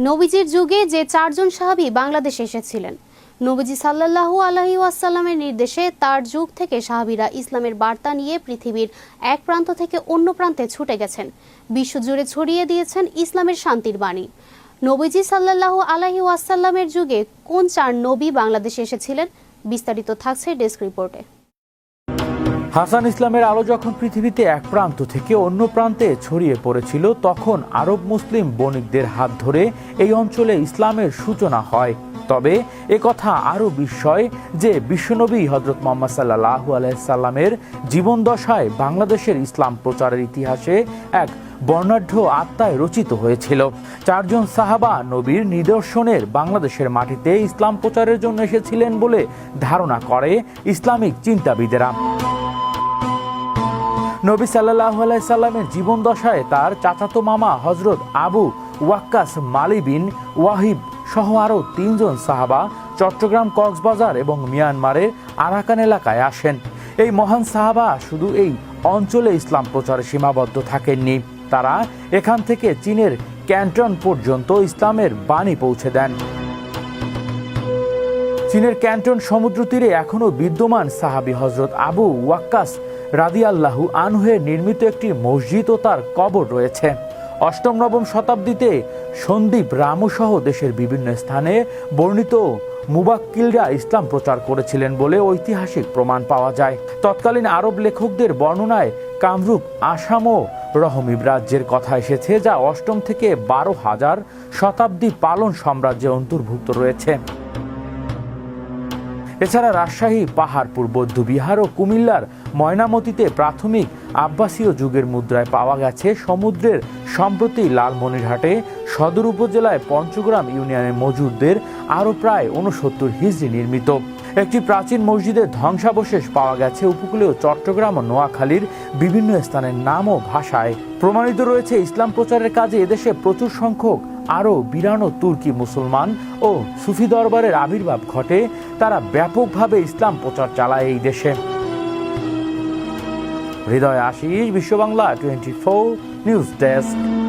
নবীজির যুগে যে চারজন সাহাবী বাংলাদেশে এসেছিলেন, নবীজি সাল্লাল্লাহু আলাইহি ওয়াসাল্লামের নির্দেশে তার যুগ থেকে সাহাবীরা ইসলামের বার্তা নিয়ে পৃথিবীর এক প্রান্ত থেকে অন্য প্রান্তে ছুটে গেছেন, বিশ্বজুড়ে ছড়িয়ে দিয়েছেন ইসলামের শান্তির বাণী। নবীজি সাল্লাল্লাহু আলাইহি ওয়াসাল্লামের যুগে কোন চার নবী বাংলাদেশে এসেছিলেন, বিস্তারিত থাকছে ডেস্ক রিপোর্টে। হাসান ইসলামের আলো যখন পৃথিবীতে এক প্রান্ত থেকে অন্য প্রান্তে ছড়িয়ে পড়েছিল, তখন আরব মুসলিম বণিকদের হাত ধরে এই অঞ্চলে ইসলামের সূচনা হয়। তবে একথা আরও বিস্ময় যে বিশ্বনবী হযরত মুহাম্মদ সাল্লাল্লাহু আলাইহি সাল্লামের জীবনদশায় বাংলাদেশের ইসলাম প্রচারের ইতিহাসে এক বর্ণাঢ্য আত্মায় রচিত হয়েছিল। চারজন সাহাবা নবীর নিদর্শনের বাংলাদেশের মাটিতে ইসলাম প্রচারের জন্য এসেছিলেন বলে ধারণা করে ইসলামিক চিন্তাবিদেরা। নবী সাল্লাল্লাহু আলাইহি সাল্লামের জীবনদশায় তার চাচাতো মামা হযরত আবু ওয়াক্কাস মালি বিন ওয়াহিব সহ আরও তিনজন সাহাবা চট্টগ্রাম, কক্সবাজার এবং মিয়ানমারের আরাকান এলাকায় আসেন। এই মহান সাহাবা শুধু এই অঞ্চলে ইসলাম প্রচারে সীমাবদ্ধ থাকেননি, তারা এখান থেকে চীনের ক্যান্টন পর্যন্ত ইসলামের বাণী পৌঁছে দেন। চীনের ক্যান্টন সমুদ্র তীরে এখনও বিদ্যমান সাহাবী হযরত আবু ওয়াক্কাস রাদিয়াল্লাহু আনহুর নির্মিত একটি মসজিদ ও তার কবর রয়েছে। অষ্টম-নবম শতাব্দীতে সন্দীপ রামু সহ দেশের বিভিন্ন স্থানে বর্ণিত মুবাক্কিলরা ইসলাম প্রচার করেছিলেন বলে ঐতিহাসিক প্রমাণ পাওয়া যায়। তৎকালীন আরব লেখকদের বর্ণনায় কামরূপ, আসাম ও রহমিব রাজ্যের কথা এসেছে, যা অষ্টম থেকে 12,000 শতাব্দী পালন সাম্রাজ্যে অন্তর্ভুক্ত রয়েছে। এছাড়া রাজশাহী, পাহাড়পুর বৌদ্ধবিহার ও কুমিল্লার ময়নামতিতে প্রাথমিক আব্বাসীয় যুগের মুদ্রায় পাওয়া গেছে। সমুদ্রের সম্প্রতি লালমনিরহাটে সদর উপজেলায় পঞ্চগ্রাম ইউনিয়নের মজুদদের আরও প্রায় 69 হিজরি নির্মিত একটি প্রাচীন মসজিদের ধ্বংসাবশেষ পাওয়া গেছে। উপকূলীয় চট্টগ্রাম ও নোয়াখালীর বিভিন্ন স্থানের নাম ও ভাষায় প্রমাণিত রয়েছে ইসলাম প্রচারের কাজে এদেশে প্রচুর সংখ্যক আরও বিরানো তুর্কি মুসলমান ও সুফি দরবারের আবির্ভাব ঘটে। তারা ব্যাপকভাবে ইসলাম প্রচার চালায় এই দেশে। হৃদয় আশিস, বিশ্ব বাংলা 24 নিউজ ডেস্ক।